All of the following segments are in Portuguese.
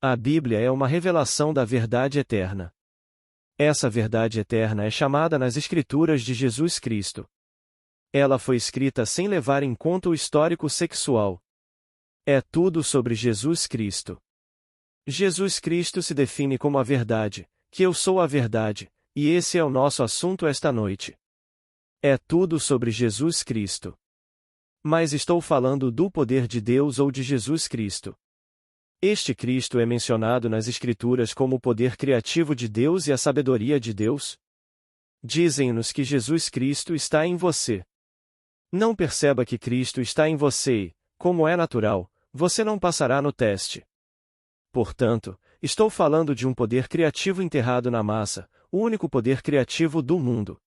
A Bíblia é uma revelação da verdade eterna. Essa verdade eterna é chamada nas Escrituras de Jesus Cristo. Ela foi escrita sem levar em conta o histórico sexual. É tudo sobre Jesus Cristo. Jesus Cristo se define como a verdade, que eu sou a verdade, e esse é o nosso assunto esta noite. É tudo sobre Jesus Cristo. Mas estou falando do poder de Deus ou de Jesus Cristo. Este Cristo é mencionado nas Escrituras como o poder criativo de Deus e a sabedoria de Deus. Dizem-nos que Jesus Cristo está em você. Não perceba que Cristo está em você e, como é natural, você não passará no teste. Portanto, estou falando de um poder criativo enterrado na massa, o único poder criativo do mundo.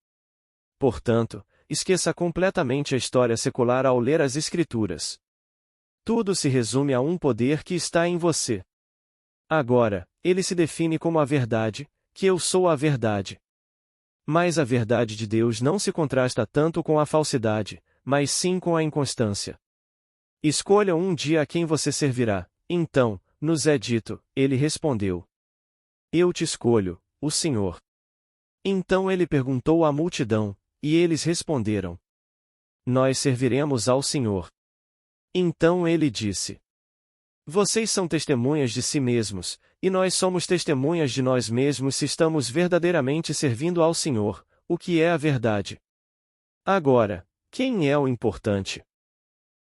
Portanto, esqueça completamente a história secular ao ler as Escrituras. Tudo se resume a um poder que está em você. Agora, ele se define como a verdade, que eu sou a verdade. Mas a verdade de Deus não se contrasta tanto com a falsidade, mas sim com a inconstância. Escolha um dia a quem você servirá. Então, nos é dito, ele respondeu: Eu te escolho, o Senhor. Então ele perguntou à multidão, e eles responderam: Nós serviremos ao Senhor. Então ele disse: Vocês são testemunhas de si mesmos, e nós somos testemunhas de nós mesmos se estamos verdadeiramente servindo ao Senhor, o que é a verdade. Agora, quem é o importante?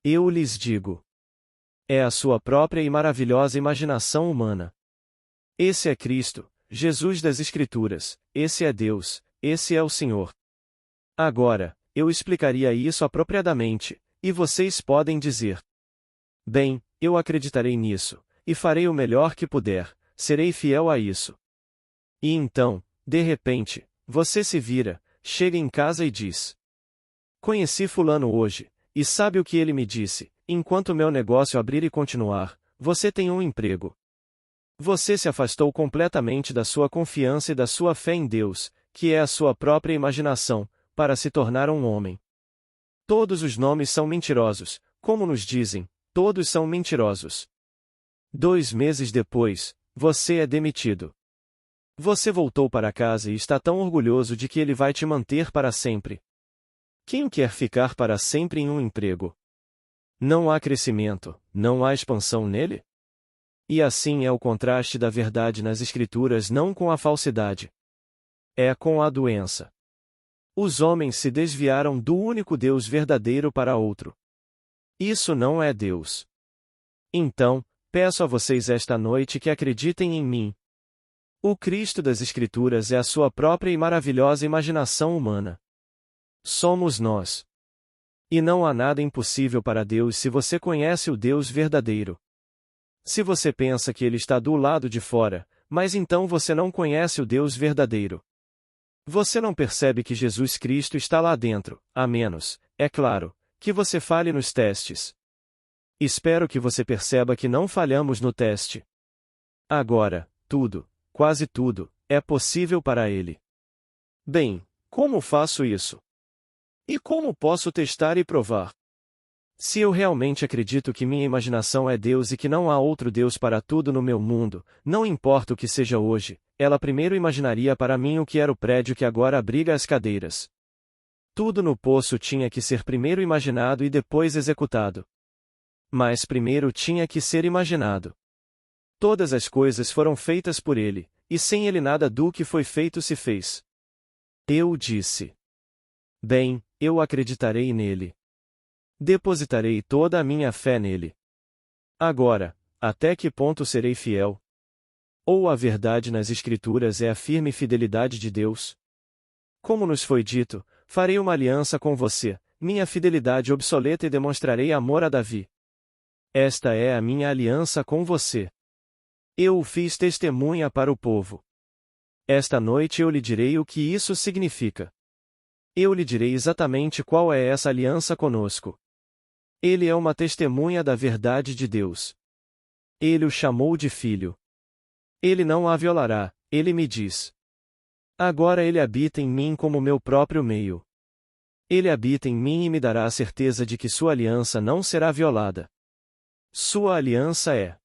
Eu lhes digo: é a sua própria e maravilhosa imaginação humana. Esse é Cristo, Jesus das Escrituras, esse é Deus, esse é o Senhor. Agora, eu explicaria isso apropriadamente, e vocês podem dizer: Bem, eu acreditarei nisso, e farei o melhor que puder, serei fiel a isso. E então, de repente, você se vira, chega em casa e diz: Conheci fulano hoje, e sabe o que ele me disse? Enquanto meu negócio abrir e continuar, você tem um emprego. Você se afastou completamente da sua confiança e da sua fé em Deus, que é a sua própria imaginação, para se tornar um homem. Todos os nomes são mentirosos, como nos dizem, todos são mentirosos. 2 meses depois, você é demitido. Você voltou para casa e está tão orgulhoso de que ele vai te manter para sempre. Quem quer ficar para sempre em um emprego? Não há crescimento, não há expansão nele? E assim é o contraste da verdade nas Escrituras não com a falsidade. É com a doença. Os homens se desviaram do único Deus verdadeiro para outro. Isso não é Deus. Então, peço a vocês esta noite que acreditem em mim. O Cristo das Escrituras é a sua própria e maravilhosa imaginação humana. Somos nós. E não há nada impossível para Deus se você conhece o Deus verdadeiro. Se você pensa que ele está do lado de fora, mas então você não conhece o Deus verdadeiro. Você não percebe que Jesus Cristo está lá dentro, a menos, é claro, que você falhe nos testes. Espero que você perceba que não falhamos no teste. Agora, tudo, quase tudo, é possível para ele. Bem, como faço isso? E como posso testar e provar? Se eu realmente acredito que minha imaginação é Deus e que não há outro Deus para tudo no meu mundo, não importa o que seja hoje, ela primeiro imaginaria para mim o que era o prédio que agora abriga as cadeiras. Tudo no poço tinha que ser primeiro imaginado e depois executado. Mas primeiro tinha que ser imaginado. Todas as coisas foram feitas por ele, e sem ele nada do que foi feito se fez. Eu disse: Bem, eu acreditarei nele. Depositarei toda a minha fé nele. Agora, até que ponto serei fiel? Ou a verdade nas Escrituras é a firme fidelidade de Deus? Como nos foi dito, farei uma aliança com você, minha fidelidade obsoleta e demonstrarei amor a Davi. Esta é a minha aliança com você. Eu o fiz testemunha para o povo. Esta noite eu lhe direi o que isso significa. Eu lhe direi exatamente qual é essa aliança conosco. Ele é uma testemunha da verdade de Deus. Ele o chamou de filho. Ele não a violará, ele me diz. Agora ele habita em mim como meu próprio meio. Ele habita em mim e me dará a certeza de que sua aliança não será violada. Sua aliança é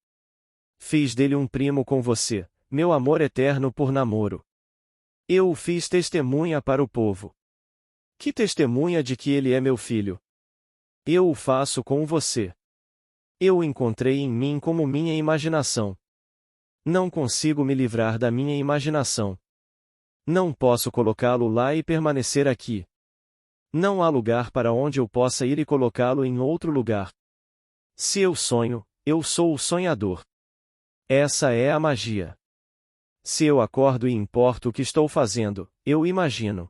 fiz dele um primo com você, meu amor eterno por namoro. Eu o fiz testemunha para o povo. Que testemunha de que ele é meu filho? Eu o faço com você. Eu o encontrei em mim como minha imaginação. Não consigo me livrar da minha imaginação. Não posso colocá-lo lá e permanecer aqui. Não há lugar para onde eu possa ir e colocá-lo em outro lugar. Se eu sonho, eu sou o sonhador. Essa é a magia. Se eu acordo e importo o que estou fazendo, eu imagino.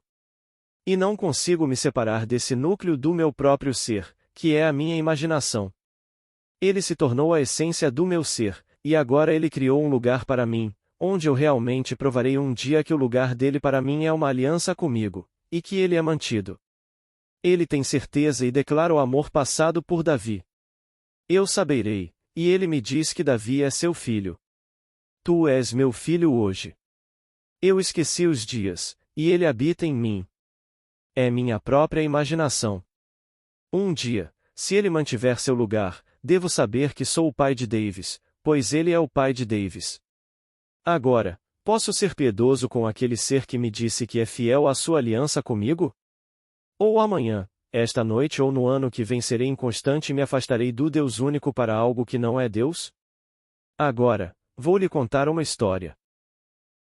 E não consigo me separar desse núcleo do meu próprio ser, que é a minha imaginação. Ele se tornou a essência do meu ser, e agora ele criou um lugar para mim, onde eu realmente provarei um dia que o lugar dele para mim é uma aliança comigo, e que ele é mantido. Ele tem certeza e declara o amor passado por Davi. Eu saberei, e ele me diz que Davi é seu filho. Tu és meu filho hoje. Eu esqueci os dias, e ele habita em mim. É minha própria imaginação. Um dia, se ele mantiver seu lugar, devo saber que sou o pai de Davis, pois ele é o pai de Davis. Agora, posso ser piedoso com aquele ser que me disse que é fiel à sua aliança comigo? Ou amanhã, esta noite ou no ano que vem serei inconstante e me afastarei do Deus único para algo que não é Deus? Agora, vou lhe contar uma história.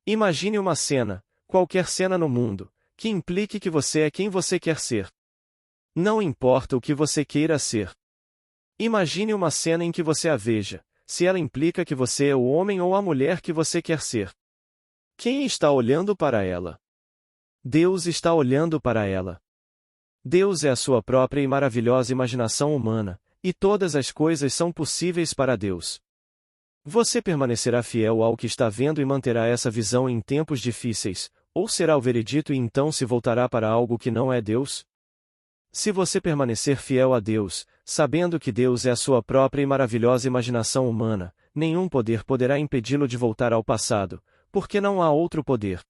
Imagine uma cena, qualquer cena no mundo, que implique que você é quem você quer ser. Não importa o que você queira ser. Imagine uma cena em que você a veja, se ela implica que você é o homem ou a mulher que você quer ser. Quem está olhando para ela? Deus está olhando para ela. Deus é a sua própria e maravilhosa imaginação humana, e todas as coisas são possíveis para Deus. Você permanecerá fiel ao que está vendo e manterá essa visão em tempos difíceis, ou será o veredito e então se voltará para algo que não é Deus? Se você permanecer fiel a Deus, sabendo que Deus é a sua própria e maravilhosa imaginação humana, nenhum poder poderá impedi-lo de voltar ao passado, porque não há outro poder.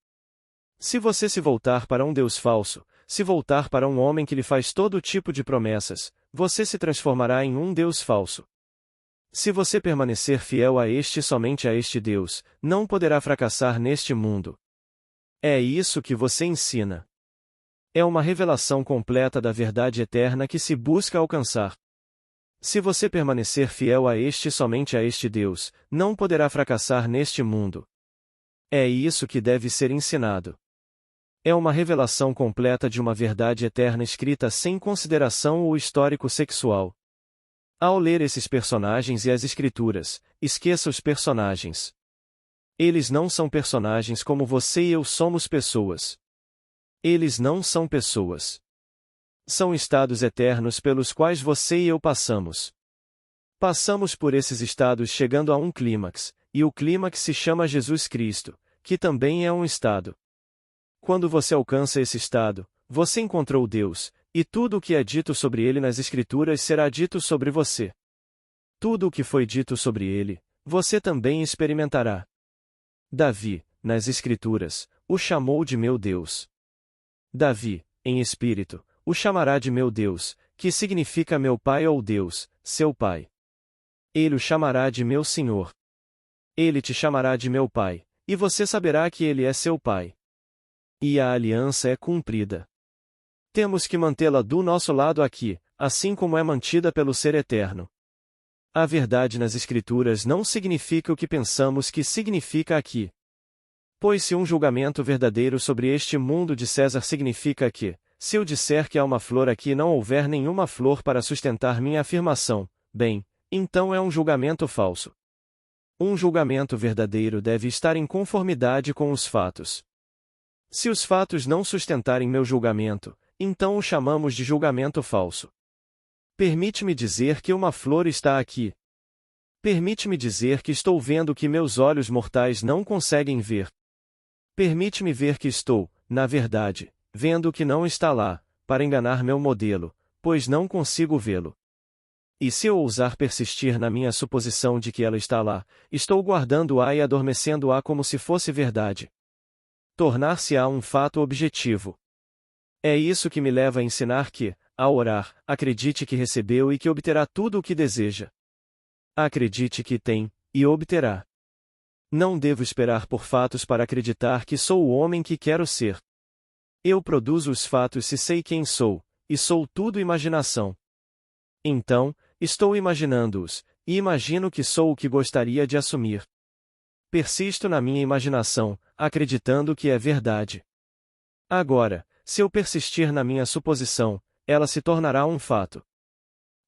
Se você se voltar para um Deus falso, se voltar para um homem que lhe faz todo tipo de promessas, você se transformará em um Deus falso. Se você permanecer fiel a este e somente a este Deus, não poderá fracassar neste mundo. É isso que você ensina. É uma revelação completa da verdade eterna que se busca alcançar. Se você permanecer fiel a este e somente a este Deus, não poderá fracassar neste mundo. É isso que deve ser ensinado. É uma revelação completa de uma verdade eterna escrita sem consideração o histórico sexual. Ao ler esses personagens e as escrituras, esqueça os personagens. Eles não são personagens como você e eu somos pessoas. Eles não são pessoas. São estados eternos pelos quais você e eu passamos. Passamos por esses estados chegando a um clímax, e o clímax se chama Jesus Cristo, que também é um estado. Quando você alcança esse estado, você encontrou Deus, e tudo o que é dito sobre ele nas Escrituras será dito sobre você. Tudo o que foi dito sobre ele, você também experimentará. Davi, nas Escrituras, o chamou de meu Deus. Davi, em espírito, o chamará de meu Deus, que significa meu Pai ou Deus, seu Pai. Ele o chamará de meu Senhor. Ele te chamará de meu Pai, e você saberá que ele é seu Pai. E a aliança é cumprida. Temos que mantê-la do nosso lado aqui, assim como é mantida pelo Ser Eterno. A verdade nas Escrituras não significa o que pensamos que significa aqui. Pois se um julgamento verdadeiro sobre este mundo de César significa que, se eu disser que há uma flor aqui e não houver nenhuma flor para sustentar minha afirmação, bem, então é um julgamento falso. Um julgamento verdadeiro deve estar em conformidade com os fatos. Se os fatos não sustentarem meu julgamento, então o chamamos de julgamento falso. Permite-me dizer que uma flor está aqui. Permite-me dizer que estou vendo o que meus olhos mortais não conseguem ver. Permite-me ver que estou, na verdade, vendo o que não está lá, para enganar meu modelo, pois não consigo vê-lo. E se eu ousar persistir na minha suposição de que ela está lá, estou guardando-a e adormecendo-a como se fosse verdade. Tornar-se-á um fato objetivo. É isso que me leva a ensinar que, ao orar, acredite que recebeu e que obterá tudo o que deseja. Acredite que tem, e obterá. Não devo esperar por fatos para acreditar que sou o homem que quero ser. Eu produzo os fatos se sei quem sou, e sou tudo imaginação. Então, estou imaginando-os, e imagino que sou o que gostaria de assumir. Persisto na minha imaginação, acreditando que é verdade. Agora, se eu persistir na minha suposição, ela se tornará um fato.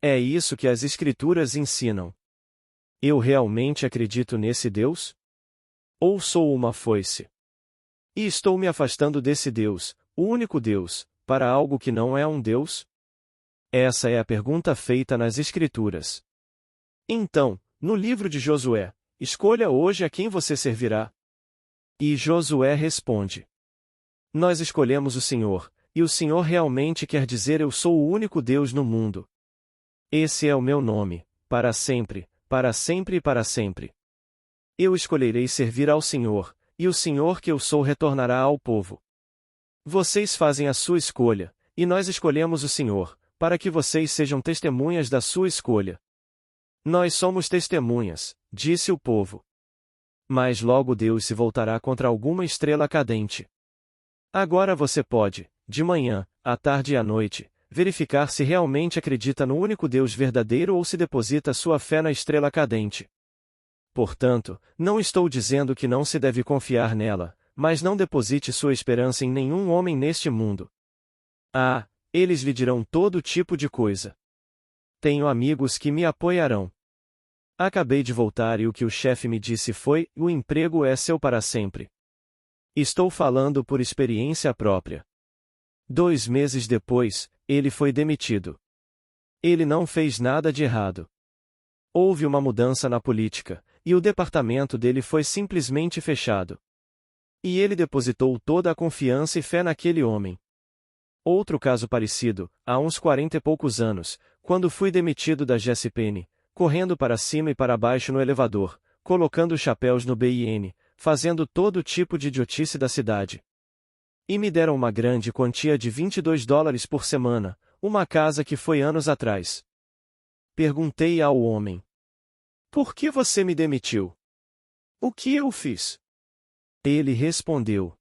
É isso que as Escrituras ensinam. Eu realmente acredito nesse Deus? Ou sou uma foice? E estou me afastando desse Deus, o único Deus, para algo que não é um Deus? Essa é a pergunta feita nas Escrituras. Então, no livro de Josué, escolha hoje a quem você servirá. E Josué responde: Nós escolhemos o Senhor, e o Senhor realmente quer dizer eu sou o único Deus no mundo. Esse é o meu nome, para sempre, para sempre e para sempre. Eu escolherei servir ao Senhor, e o Senhor que eu sou retornará ao povo. Vocês fazem a sua escolha, e nós escolhemos o Senhor, para que vocês sejam testemunhas da sua escolha. Nós somos testemunhas, disse o povo. Mas logo Deus se voltará contra alguma estrela cadente. Agora você pode, de manhã, à tarde e à noite, verificar se realmente acredita no único Deus verdadeiro ou se deposita sua fé na estrela cadente. Portanto, não estou dizendo que não se deve confiar nela, mas não deposite sua esperança em nenhum homem neste mundo. Ah, eles lhe dirão todo tipo de coisa. Tenho amigos que me apoiarão. Acabei de voltar e o que o chefe me disse foi: o emprego é seu para sempre. Estou falando por experiência própria. 2 meses depois, ele foi demitido. Ele não fez nada de errado. Houve uma mudança na política, e o departamento dele foi simplesmente fechado. E ele depositou toda a confiança e fé naquele homem. Outro caso parecido, há uns 40 e poucos anos, quando fui demitido da JCPenney, correndo para cima e para baixo no elevador, colocando chapéus no BIN, fazendo todo tipo de idiotice da cidade. E me deram uma grande quantia de $22 por semana, uma casa que foi anos atrás. Perguntei ao homem: Por que você me demitiu? O que eu fiz? Ele respondeu: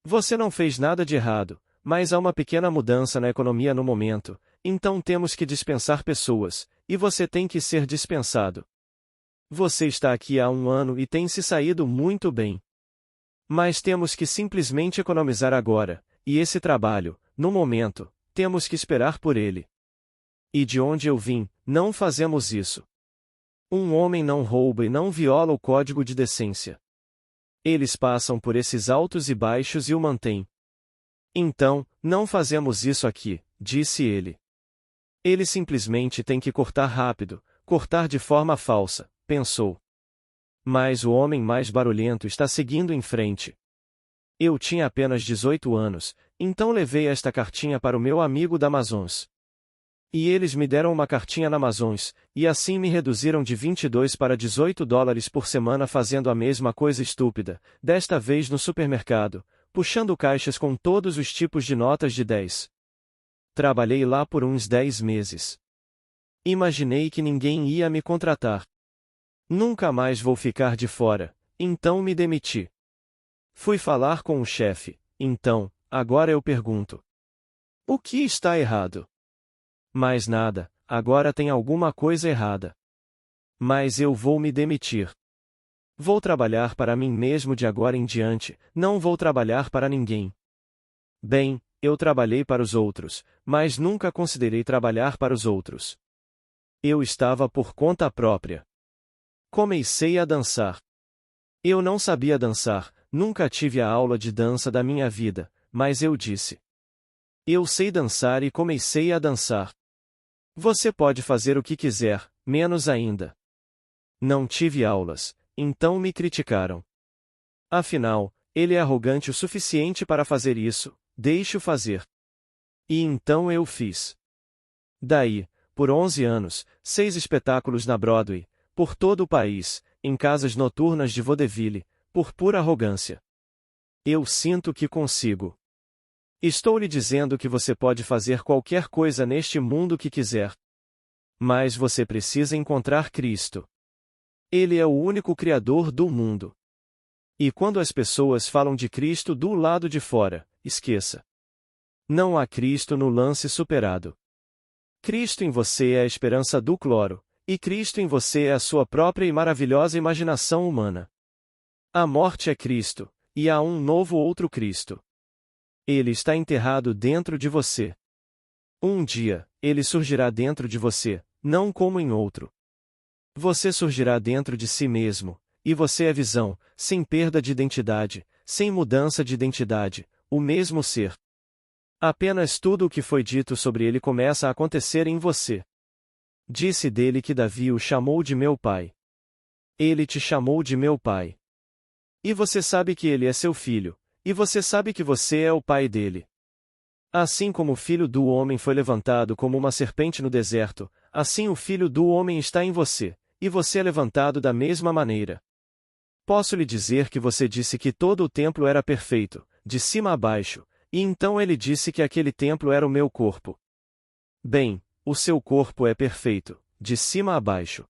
Você não fez nada de errado, mas há uma pequena mudança na economia no momento, então temos que dispensar pessoas, e você tem que ser dispensado. Você está aqui há 1 ano e tem se saído muito bem. Mas temos que simplesmente economizar agora, e esse trabalho, no momento, temos que esperar por ele. E de onde eu vim, não fazemos isso. Um homem não rouba e não viola o código de decência. Eles passam por esses altos e baixos e o mantêm. Então, não fazemos isso aqui, disse ele. Ele simplesmente tem que cortar rápido, cortar de forma falsa, pensou. Mas o homem mais barulhento está seguindo em frente. Eu tinha apenas 18 anos, então levei esta cartinha para o meu amigo da Amazons. E eles me deram uma cartinha na Amazons, e assim me reduziram de 22 para $18 por semana fazendo a mesma coisa estúpida, desta vez no supermercado, puxando caixas com todos os tipos de notas de 10. Trabalhei lá por uns 10 meses. Imaginei que ninguém ia me contratar. Nunca mais vou ficar de fora, então me demiti. Fui falar com o chefe, então, agora eu pergunto: o que está errado? Mais nada, agora tem alguma coisa errada. Mas eu vou me demitir. Vou trabalhar para mim mesmo de agora em diante, não vou trabalhar para ninguém. Bem, eu trabalhei para os outros, mas nunca considerei trabalhar para os outros. Eu estava por conta própria. Comecei a dançar. Eu não sabia dançar, nunca tive a aula de dança da minha vida, mas eu disse: eu sei dançar e comecei a dançar. Você pode fazer o que quiser, menos ainda. Não tive aulas, então me criticaram. Afinal, ele é arrogante o suficiente para fazer isso, deixe-o fazer. E então eu fiz. Daí, por 11 anos, 6 espetáculos na Broadway, por todo o país, em casas noturnas de vaudeville, por pura arrogância. Eu sinto que consigo. Estou lhe dizendo que você pode fazer qualquer coisa neste mundo que quiser. Mas você precisa encontrar Cristo. Ele é o único Criador do mundo. E quando as pessoas falam de Cristo do lado de fora, esqueça. Não há Cristo no lance superado. Cristo em você é a esperança do cloro, e Cristo em você é a sua própria e maravilhosa imaginação humana. A morte é Cristo, e há um novo outro Cristo. Ele está enterrado dentro de você. Um dia, ele surgirá dentro de você, não como em outro. Você surgirá dentro de si mesmo, e você é visão, sem perda de identidade, sem mudança de identidade, o mesmo ser. Apenas tudo o que foi dito sobre ele começa a acontecer em você. Disse dele que Davi o chamou de meu pai. Ele te chamou de meu pai. E você sabe que ele é seu filho, e você sabe que você é o pai dele. Assim como o Filho do Homem foi levantado como uma serpente no deserto, assim o Filho do Homem está em você, e você é levantado da mesma maneira. Posso lhe dizer que você disse que todo o templo era perfeito, de cima a baixo, e então ele disse que aquele templo era o meu corpo. Bem, o seu corpo é perfeito, de cima a baixo.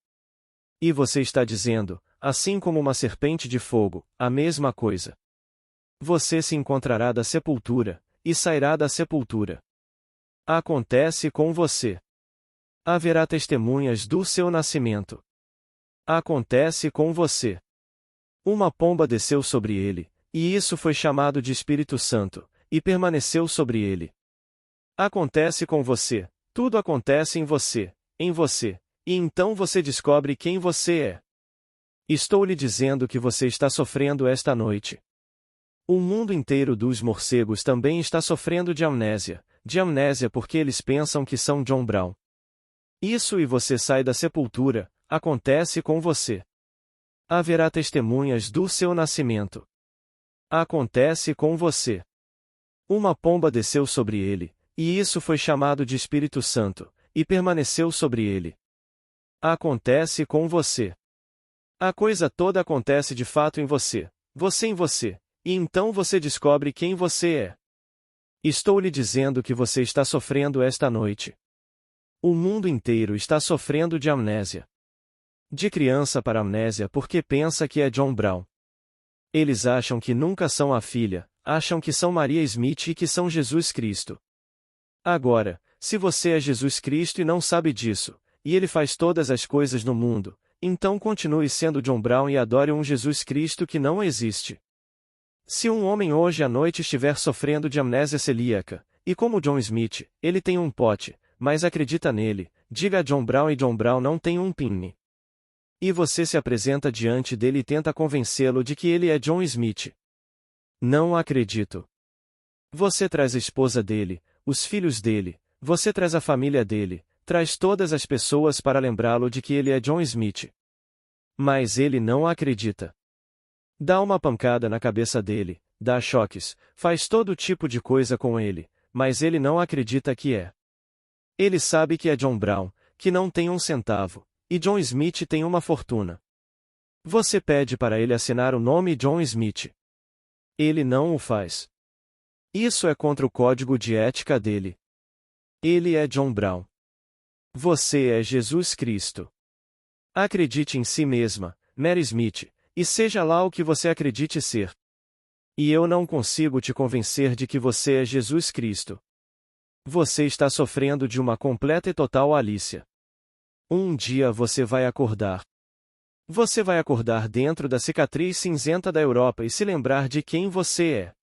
E você está dizendo, assim como uma serpente de fogo, a mesma coisa. Você se encontrará da sepultura, e sairá da sepultura. Acontece com você. Haverá testemunhas do seu nascimento. Acontece com você. Uma pomba desceu sobre ele, e isso foi chamado de Espírito Santo, e permaneceu sobre ele. Acontece com você, tudo acontece em você, e então você descobre quem você é. Estou lhe dizendo que você está sofrendo esta noite. O mundo inteiro dos morcegos também está sofrendo de amnésia porque eles pensam que são John Brown. Isso e você sai da sepultura, acontece com você. Haverá testemunhas do seu nascimento. Acontece com você. Uma pomba desceu sobre ele, e isso foi chamado de Espírito Santo, e permaneceu sobre ele. Acontece com você. A coisa toda acontece de fato em você em você. E então você descobre quem você é. Estou lhe dizendo que você está sofrendo esta noite. O mundo inteiro está sofrendo de amnésia. De criança para amnésia porque pensa que é John Brown. Eles acham que nunca são a filha, acham que são Maria Smith e que são Jesus Cristo. Agora, se você é Jesus Cristo e não sabe disso, e ele faz todas as coisas no mundo, então continue sendo John Brown e adore um Jesus Cristo que não existe. Se um homem hoje à noite estiver sofrendo de amnésia celíaca, e como John Smith, ele tem um pote, mas acredita nele, diga a John Brown e John Brown não tem um pinne. E você se apresenta diante dele e tenta convencê-lo de que ele é John Smith. Não acredito. Você traz a esposa dele, os filhos dele, você traz a família dele, traz todas as pessoas para lembrá-lo de que ele é John Smith. Mas ele não acredita. Dá uma pancada na cabeça dele, dá choques, faz todo tipo de coisa com ele, mas ele não acredita que é. Ele sabe que é John Brown, que não tem um centavo, e John Smith tem uma fortuna. Você pede para ele assinar o nome John Smith. Ele não o faz. Isso é contra o código de ética dele. Ele é John Brown. Você é Jesus Cristo. Acredite em si mesma, Mary Smith, e seja lá o que você acredite ser. E eu não consigo te convencer de que você é Jesus Cristo. Você está sofrendo de uma completa e total alícia. Um dia você vai acordar. Você vai acordar dentro da cicatriz cinzenta da Europa e se lembrar de quem você é.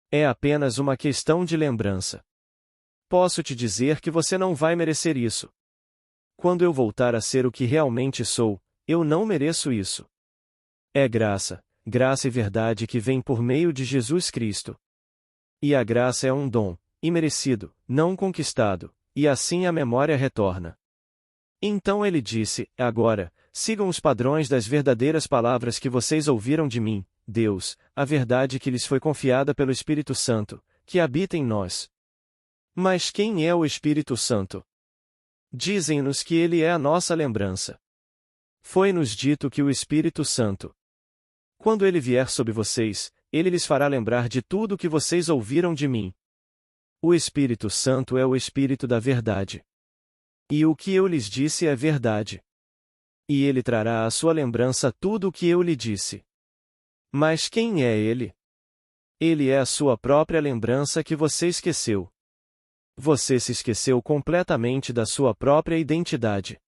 É apenas uma questão de lembrança. Posso te dizer que você não vai merecer isso. Quando eu voltar a ser o que realmente sou, eu não mereço isso. É graça e verdade que vem por meio de Jesus Cristo. E a graça é um dom, imerecido, não conquistado, e assim a memória retorna. Então ele disse, agora, sigam os padrões das verdadeiras palavras que vocês ouviram de mim, Deus, a verdade que lhes foi confiada pelo Espírito Santo, que habita em nós. Mas quem é o Espírito Santo? Dizem-nos que ele é a nossa lembrança. Foi-nos dito que o Espírito Santo, quando ele vier sobre vocês, ele lhes fará lembrar de tudo o que vocês ouviram de mim. O Espírito Santo é o Espírito da verdade. E o que eu lhes disse é verdade. E ele trará à sua lembrança tudo o que eu lhe disse. Mas quem é ele? Ele é a sua própria lembrança que você esqueceu. Você se esqueceu completamente da sua própria identidade.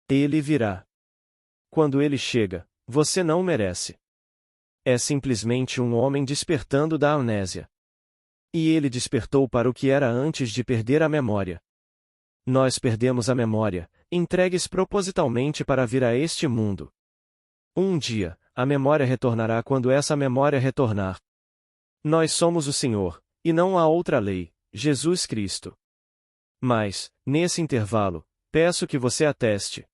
Ele virá. Quando ele chega, você não merece. É simplesmente um homem despertando da amnésia. E ele despertou para o que era antes de perder a memória. Nós perdemos a memória, entregues propositalmente para vir a este mundo. Um dia, a memória retornará quando essa memória retornar. Nós somos o Senhor, e não há outra lei, Jesus Cristo. Mas, nesse intervalo, peço que você ateste.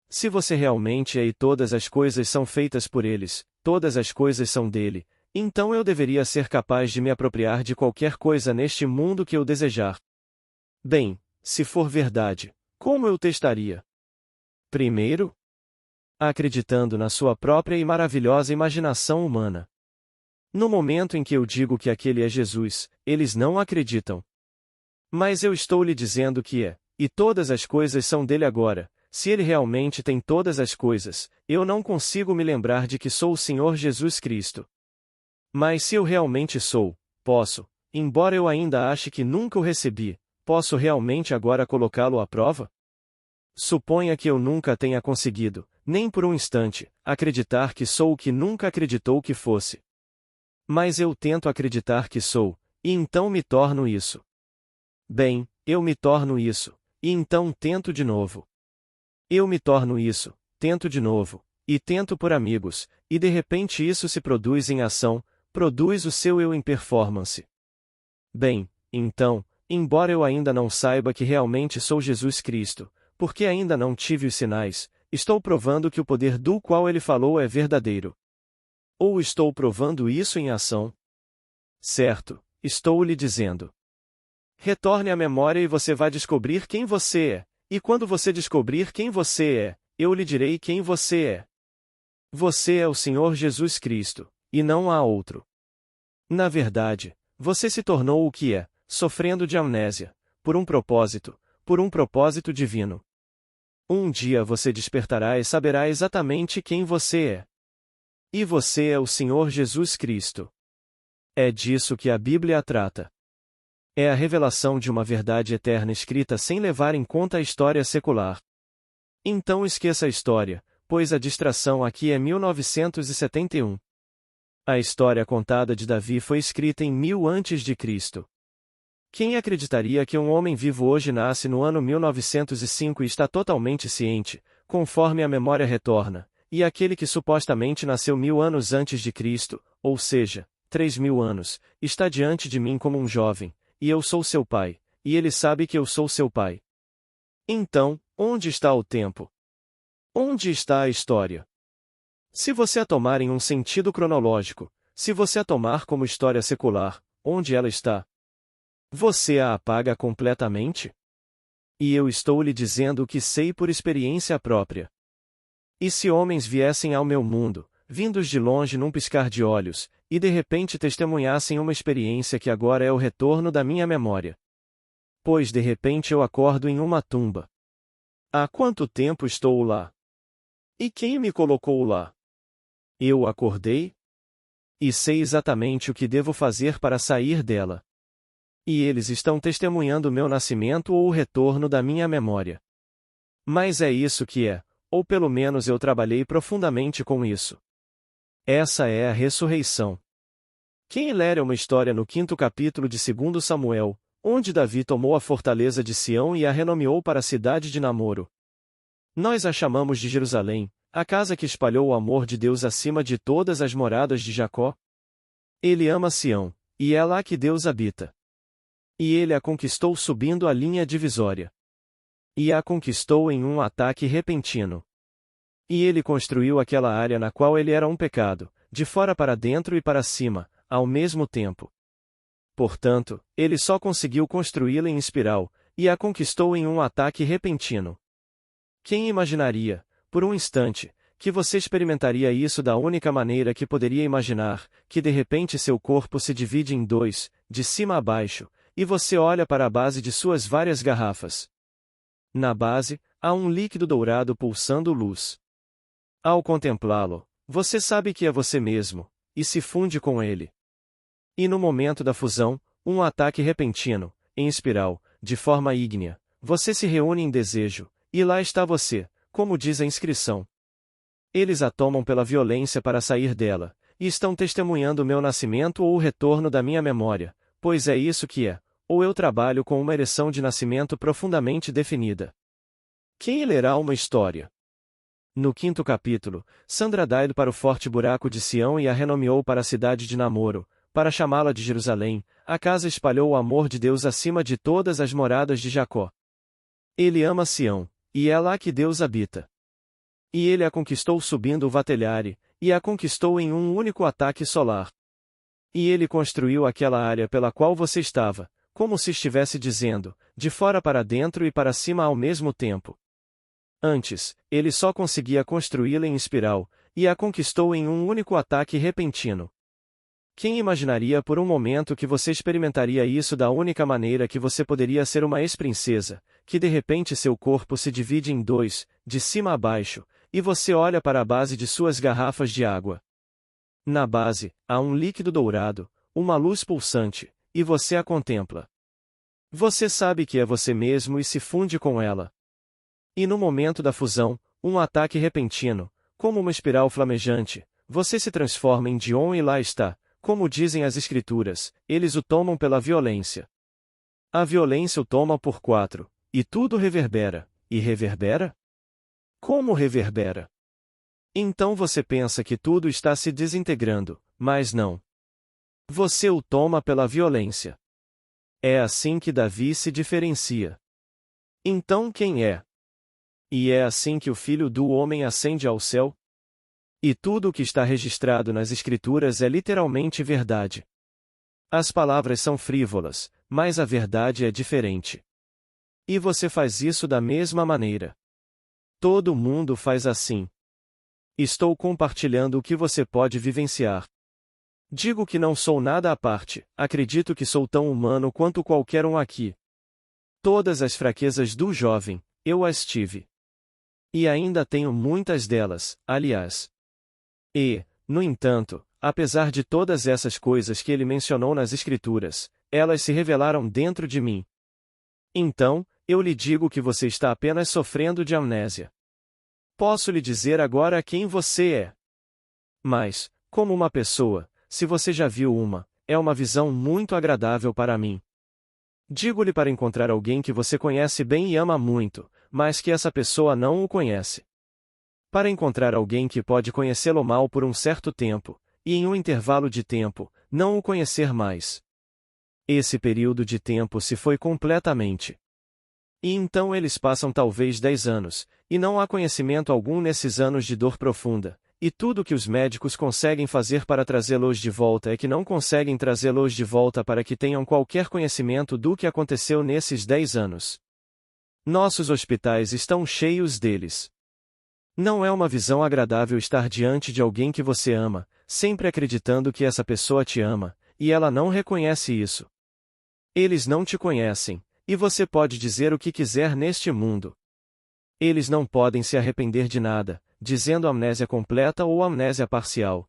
Se você realmente é e todas as coisas são feitas por eles, todas as coisas são dele, então eu deveria ser capaz de me apropriar de qualquer coisa neste mundo que eu desejar. Bem, se for verdade, como eu testaria? Primeiro, acreditando na sua própria e maravilhosa imaginação humana. No momento em que eu digo que aquele é Jesus, eles não acreditam. Mas eu estou lhe dizendo que é, e todas as coisas são dele agora. Se ele realmente tem todas as coisas, eu não consigo me lembrar de que sou o Senhor Jesus Cristo. Mas se eu realmente sou, posso, embora eu ainda ache que nunca o recebi, posso realmente agora colocá-lo à prova? Suponha que eu nunca tenha conseguido, nem por um instante, acreditar que sou o que nunca acreditou que fosse. Mas eu tento acreditar que sou, e então me torno isso. Bem, eu me torno isso, e então tento de novo. Eu me torno isso, tento de novo, e tento por amigos, e de repente isso se produz em ação, produz o seu eu em performance. Bem, então, embora eu ainda não saiba que realmente sou Jesus Cristo, porque ainda não tive os sinais, estou provando que o poder do qual ele falou é verdadeiro. Ou estou provando isso em ação? Certo, estou lhe dizendo. Retorne à memória e você vai descobrir quem você é. E quando você descobrir quem você é, eu lhe direi quem você é. Você é o Senhor Jesus Cristo, e não há outro. Na verdade, você se tornou o que é, sofrendo de amnésia, por um propósito divino. Um dia você despertará e saberá exatamente quem você é. E você é o Senhor Jesus Cristo. É disso que a Bíblia trata. É a revelação de uma verdade eterna escrita sem levar em conta a história secular. Então esqueça a história, pois a distração aqui é 1971. A história contada de Davi foi escrita em 1000 a.C. Quem acreditaria que um homem vivo hoje nasce no ano 1905 e está totalmente ciente, conforme a memória retorna, e aquele que supostamente nasceu 1000 anos antes de Cristo, ou seja, 3000 anos, está diante de mim como um jovem, e eu sou seu pai, e ele sabe que eu sou seu pai. Então, onde está o tempo? Onde está a história? Se você a tomar em um sentido cronológico, se você a tomar como história secular, onde ela está? Você a apaga completamente? E eu estou lhe dizendo o que sei por experiência própria. E se homens viessem ao meu mundo, vindos de longe num piscar de olhos, e de repente testemunhassem uma experiência que agora é o retorno da minha memória? Pois de repente eu acordo em uma tumba. Há quanto tempo estou lá? E quem me colocou lá? Eu acordei? E sei exatamente o que devo fazer para sair dela. E eles estão testemunhando meu nascimento ou o retorno da minha memória. Mas é isso que é, ou pelo menos eu trabalhei profundamente com isso. Essa é a ressurreição. Quem ler uma história no 5º capítulo de 2 Samuel, onde Davi tomou a fortaleza de Sião e a renomeou para a cidade de namoro. Nós a chamamos de Jerusalém, a casa que espalhou o amor de Deus acima de todas as moradas de Jacó. Ele ama Sião, e é lá que Deus habita. E ele a conquistou subindo a linha divisória. E a conquistou em um ataque repentino. E ele construiu aquela área na qual ele era um pecado, de fora para dentro e para cima, ao mesmo tempo. Portanto, ele só conseguiu construí-la em espiral, e a conquistou em um ataque repentino. Quem imaginaria, por um instante, que você experimentaria isso da única maneira que poderia imaginar, que de repente seu corpo se divide em dois, de cima a baixo, e você olha para a base de suas várias garrafas. Na base, há um líquido dourado pulsando luz. Ao contemplá-lo, você sabe que é você mesmo, e se funde com ele. E no momento da fusão, um ataque repentino, em espiral, de forma ígnea, você se reúne em desejo, e lá está você, como diz a inscrição. Eles a tomam pela violência para sair dela, e estão testemunhando o meu nascimento ou o retorno da minha memória, pois é isso que é, ou eu trabalho com uma ereção de nascimento profundamente definida. Quem lerá uma história? No 5º capítulo, Sandra dá para o forte buraco de Sião e a renomeou para a cidade de namoro, para chamá-la de Jerusalém. A casa espalhou o amor de Deus acima de todas as moradas de Jacó. Ele ama Sião, e é lá que Deus habita. E ele a conquistou subindo o Vatelhare, e a conquistou em um único ataque solar. E ele construiu aquela área pela qual você estava, como se estivesse dizendo, de fora para dentro e para cima ao mesmo tempo. Antes, ele só conseguia construí-la em espiral, e a conquistou em um único ataque repentino. Quem imaginaria por um momento que você experimentaria isso da única maneira que você poderia ser uma ex-princesa, que de repente seu corpo se divide em dois, de cima a baixo, e você olha para a base de suas garrafas de água. Na base, há um líquido dourado, uma luz pulsante, e você a contempla. Você sabe que é você mesmo e se funde com ela. E no momento da fusão, um ataque repentino, como uma espiral flamejante, você se transforma em Dion e lá está, como dizem as escrituras, eles o tomam pela violência. A violência o toma por 4, e tudo reverbera, e reverbera? Como reverbera? Então você pensa que tudo está se desintegrando, mas não. Você o toma pela violência. É assim que Davi se diferencia. Então quem é? E é assim que o Filho do Homem ascende ao céu? E tudo o que está registrado nas Escrituras é literalmente verdade. As palavras são frívolas, mas a verdade é diferente. E você faz isso da mesma maneira. Todo mundo faz assim. Estou compartilhando o que você pode vivenciar. Digo que não sou nada à parte, acredito que sou tão humano quanto qualquer um aqui. Todas as fraquezas do jovem, eu as tive. E ainda tenho muitas delas, aliás. E, no entanto, apesar de todas essas coisas que ele mencionou nas Escrituras, elas se revelaram dentro de mim. Então, eu lhe digo que você está apenas sofrendo de amnésia. Posso lhe dizer agora quem você é. Mas, como uma pessoa, se você já viu uma, é uma visão muito agradável para mim. Digo-lhe para encontrar alguém que você conhece bem e ama muito, mas que essa pessoa não o conhece. Para encontrar alguém que pode conhecê-lo mal por um certo tempo, e em um intervalo de tempo, não o conhecer mais. Esse período de tempo se foi completamente. E então eles passam talvez 10 anos, e não há conhecimento algum nesses anos de dor profunda, e tudo que os médicos conseguem fazer para trazê-los de volta é que não conseguem trazê-los de volta para que tenham qualquer conhecimento do que aconteceu nesses 10 anos. Nossos hospitais estão cheios deles. Não é uma visão agradável estar diante de alguém que você ama, sempre acreditando que essa pessoa te ama, e ela não reconhece isso. Eles não te conhecem, e você pode dizer o que quiser neste mundo. Eles não podem se arrepender de nada, dizendo amnésia completa ou amnésia parcial.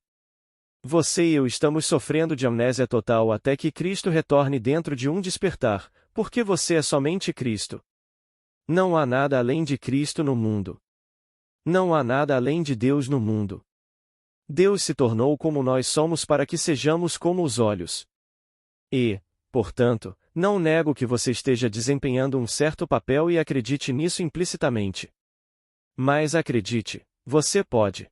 Você e eu estamos sofrendo de amnésia total até que Cristo retorne dentro de um despertar, porque você é somente Cristo. Não há nada além de Cristo no mundo. Não há nada além de Deus no mundo. Deus se tornou como nós somos para que sejamos como os olhos. E, portanto, não nego que você esteja desempenhando um certo papel e acredite nisso implicitamente. Mas acredite, você pode.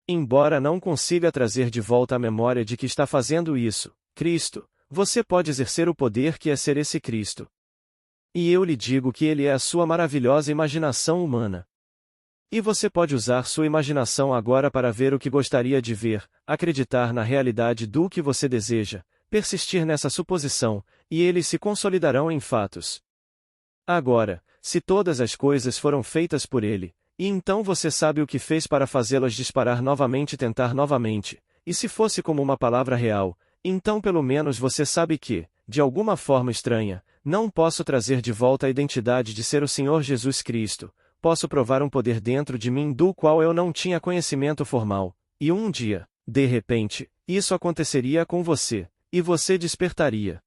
Embora não consiga trazer de volta a memória de que está fazendo isso, Cristo, você pode exercer o poder que é ser esse Cristo. E eu lhe digo que ele é a sua maravilhosa imaginação humana. E você pode usar sua imaginação agora para ver o que gostaria de ver, acreditar na realidade do que você deseja, persistir nessa suposição, e eles se consolidarão em fatos. Agora, se todas as coisas foram feitas por ele, e então você sabe o que fez para fazê-las disparar novamente e tentar novamente, e se fosse como uma palavra real, então pelo menos você sabe que, de alguma forma estranha, não posso trazer de volta a identidade de ser o Senhor Jesus Cristo, posso provar um poder dentro de mim do qual eu não tinha conhecimento formal, e um dia, de repente, isso aconteceria com você, e você despertaria.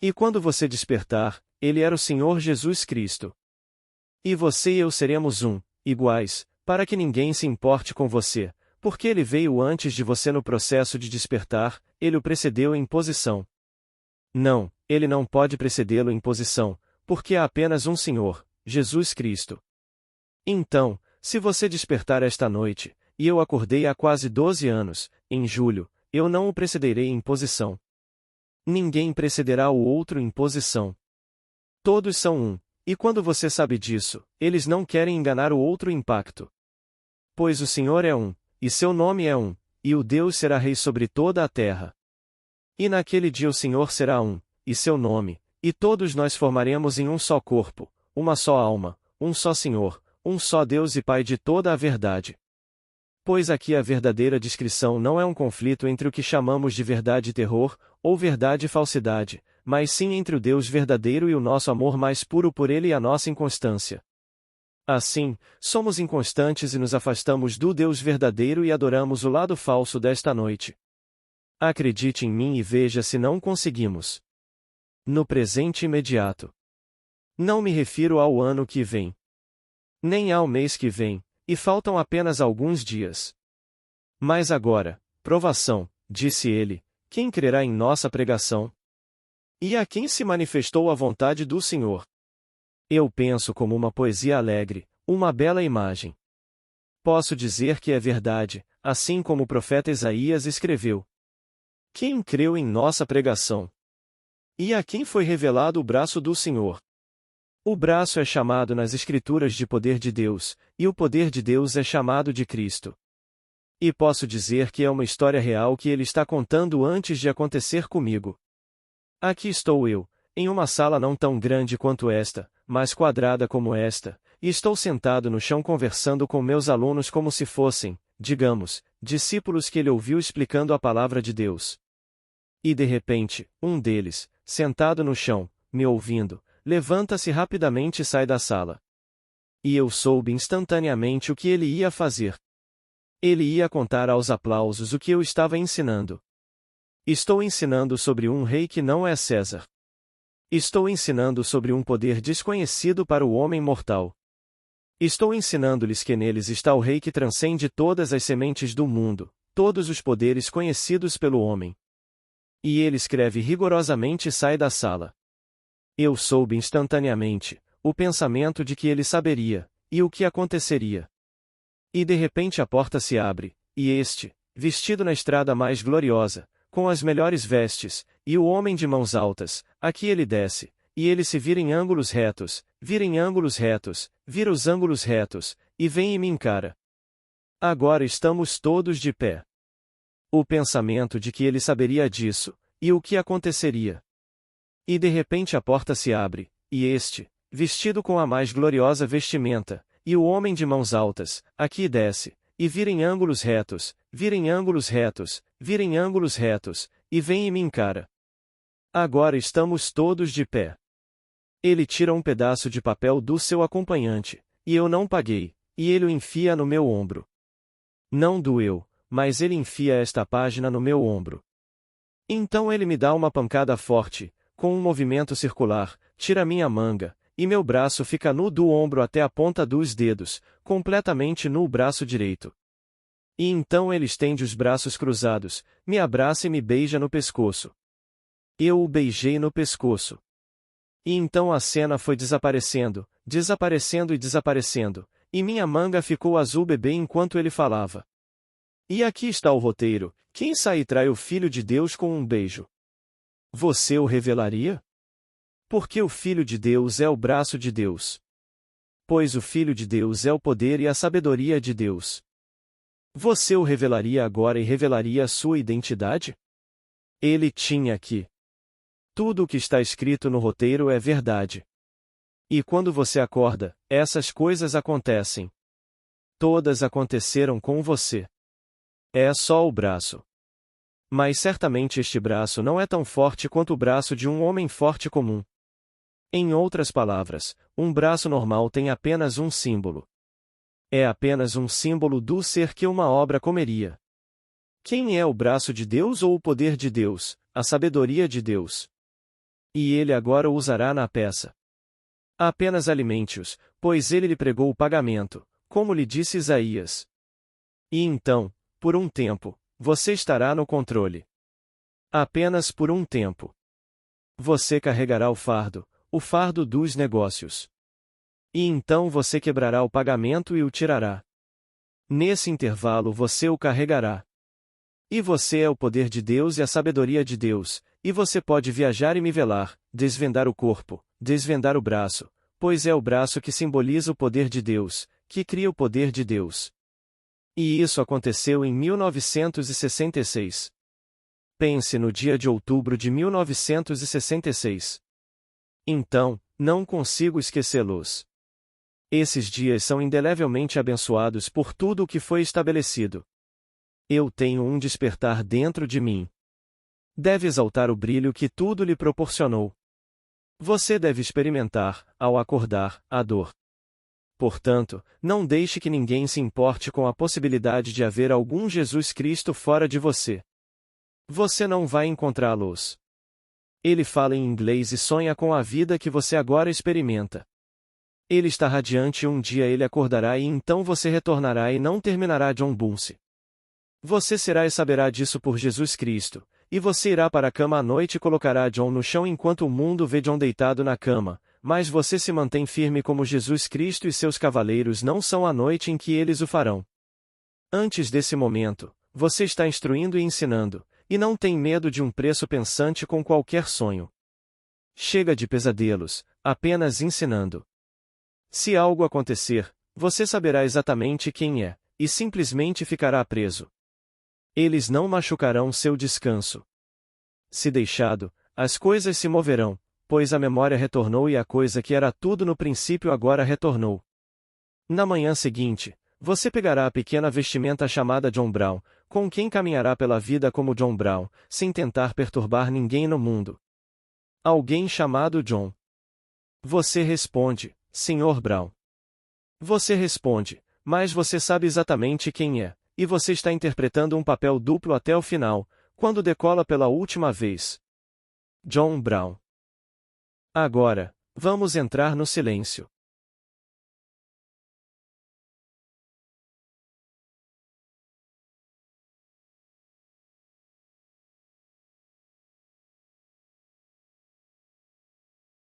E quando você despertar, ele era o Senhor Jesus Cristo. E você e eu seremos iguais, para que ninguém se importe com você, porque ele veio antes de você no processo de despertar, ele o precedeu em posição. Não, ele não pode precedê-lo em posição, porque há apenas um Senhor, Jesus Cristo. Então, se você despertar esta noite, e eu acordei há quase 12 anos, em julho, eu não o precederei em posição. Ninguém precederá o outro em posição. Todos são e quando você sabe disso, eles não querem enganar o outro impacto. Pois o Senhor é e seu nome é e o Deus será rei sobre toda a terra. E naquele dia o Senhor será e seu nome, e todos nós formaremos em um só corpo, uma só alma, um só Senhor, um só Deus e Pai de toda a verdade. Pois aqui a verdadeira descrição não é um conflito entre o que chamamos de verdade e terror, ou verdade e falsidade, mas sim entre o Deus verdadeiro e o nosso amor mais puro por Ele e a nossa inconstância. Assim, somos inconstantes e nos afastamos do Deus verdadeiro e adoramos o lado falso desta noite. Acredite em mim e veja se não conseguimos. No presente imediato. Não me refiro ao ano que vem. Nem ao mês que vem, e faltam apenas alguns dias. Mas agora, provação, disse ele, quem crerá em nossa pregação? E a quem se manifestou a vontade do Senhor? Eu penso como uma poesia alegre, uma bela imagem. Posso dizer que é verdade, assim como o profeta Isaías escreveu. Quem creu em nossa pregação? E a quem foi revelado o braço do Senhor? O braço é chamado nas Escrituras de poder de Deus, e o poder de Deus é chamado de Cristo. E posso dizer que é uma história real que ele está contando antes de acontecer comigo. Aqui estou eu, em uma sala não tão grande quanto esta, mas quadrada como esta, e estou sentado no chão conversando com meus alunos como se fossem, digamos, discípulos que ele ouviu explicando a palavra de Deus. E de repente, um deles, sentado no chão, me ouvindo, levanta-se rapidamente e sai da sala. E eu soube instantaneamente o que ele ia fazer. Ele ia contar aos aplausos o que eu estava ensinando. Estou ensinando sobre um rei que não é César. Estou ensinando sobre um poder desconhecido para o homem mortal. Estou ensinando-lhes que neles está o rei que transcende todas as sementes do mundo, todos os poderes conhecidos pelo homem. E ele escreve rigorosamente e sai da sala. Eu soube instantaneamente o pensamento de que ele saberia, e o que aconteceria. E de repente a porta se abre, e este, vestido na estrada mais gloriosa, com as melhores vestes, e o homem de mãos altas, aqui ele desce, e ele se vira em ângulos retos, vira em ângulos retos, vira os ângulos retos, e vem e me encara. Agora estamos todos de pé. O pensamento de que ele saberia disso, e o que aconteceria. E de repente a porta se abre, e este, vestido com a mais gloriosa vestimenta, e o homem de mãos altas, aqui desce, e vira em ângulos retos, vira em ângulos retos, vira em ângulos retos, e vem e me encara. Agora estamos todos de pé. Ele tira um pedaço de papel do seu acompanhante, e eu não paguei, e ele o enfia no meu ombro. Não doeu, mas ele enfia esta página no meu ombro. Então ele me dá uma pancada forte, com um movimento circular, tira minha manga, e meu braço fica nu do ombro até a ponta dos dedos, completamente nu o braço direito. E então ele estende os braços cruzados, me abraça e me beija no pescoço. Eu o beijei no pescoço. E então a cena foi desaparecendo, desaparecendo e desaparecendo, e minha manga ficou azul bebê enquanto ele falava. E aqui está o roteiro, quem sai e trai o Filho de Deus com um beijo? Você o revelaria? Porque o Filho de Deus é o braço de Deus. Pois o Filho de Deus é o poder e a sabedoria de Deus. Você o revelaria agora e revelaria a sua identidade? Ele tinha aqui. Tudo o que está escrito no roteiro é verdade. E quando você acorda, essas coisas acontecem. Todas aconteceram com você. É só o braço. Mas certamente este braço não é tão forte quanto o braço de um homem forte comum. Em outras palavras, um braço normal tem apenas um símbolo. É apenas um símbolo do ser que uma obra comeria. Quem é o braço de Deus ou o poder de Deus, a sabedoria de Deus? E ele agora o usará na peça. Apenas alimente-os, pois ele lhe pregou o pagamento, como lhe disse Isaías. E então, por um tempo, você estará no controle. Apenas por um tempo. Você carregará o fardo dos negócios. E então você quebrará o pagamento e o tirará. Nesse intervalo você o carregará. E você é o poder de Deus e a sabedoria de Deus, e você pode viajar e nivelar, desvendar o corpo, desvendar o braço, pois é o braço que simboliza o poder de Deus, que cria o poder de Deus. E isso aconteceu em 1966. Pense no dia de outubro de 1966. Então, não consigo esquecê-los. Esses dias são indelevelmente abençoados por tudo o que foi estabelecido. Eu tenho um despertar dentro de mim. Deve exaltar o brilho que tudo lhe proporcionou. Você deve experimentar, ao acordar, a dor. Portanto, não deixe que ninguém se importe com a possibilidade de haver algum Jesus Cristo fora de você. Você não vai encontrá-los. Ele fala em inglês e sonha com a vida que você agora experimenta. Ele está radiante e um dia ele acordará e então você retornará e não terminará John Bunce. Você será e saberá disso por Jesus Cristo, e você irá para a cama à noite e colocará John no chão enquanto o mundo vê John deitado na cama, mas você se mantém firme como Jesus Cristo e seus cavaleiros não são a noite em que eles o farão. Antes desse momento, você está instruindo e ensinando, e não tem medo de um preço pensante com qualquer sonho. Chega de pesadelos, apenas ensinando. Se algo acontecer, você saberá exatamente quem é, e simplesmente ficará preso. Eles não machucarão seu descanso. Se deixado, as coisas se moverão, pois a memória retornou e a coisa que era tudo no princípio agora retornou. Na manhã seguinte, você pegará a pequena vestimenta chamada John Brown, com quem caminhará pela vida como John Brown, sem tentar perturbar ninguém no mundo. Alguém chamado John. Você responde, Sr. Brown. Você responde, mas você sabe exatamente quem é, e você está interpretando um papel duplo até o final, quando decola pela última vez. John Brown. Agora, vamos entrar no silêncio.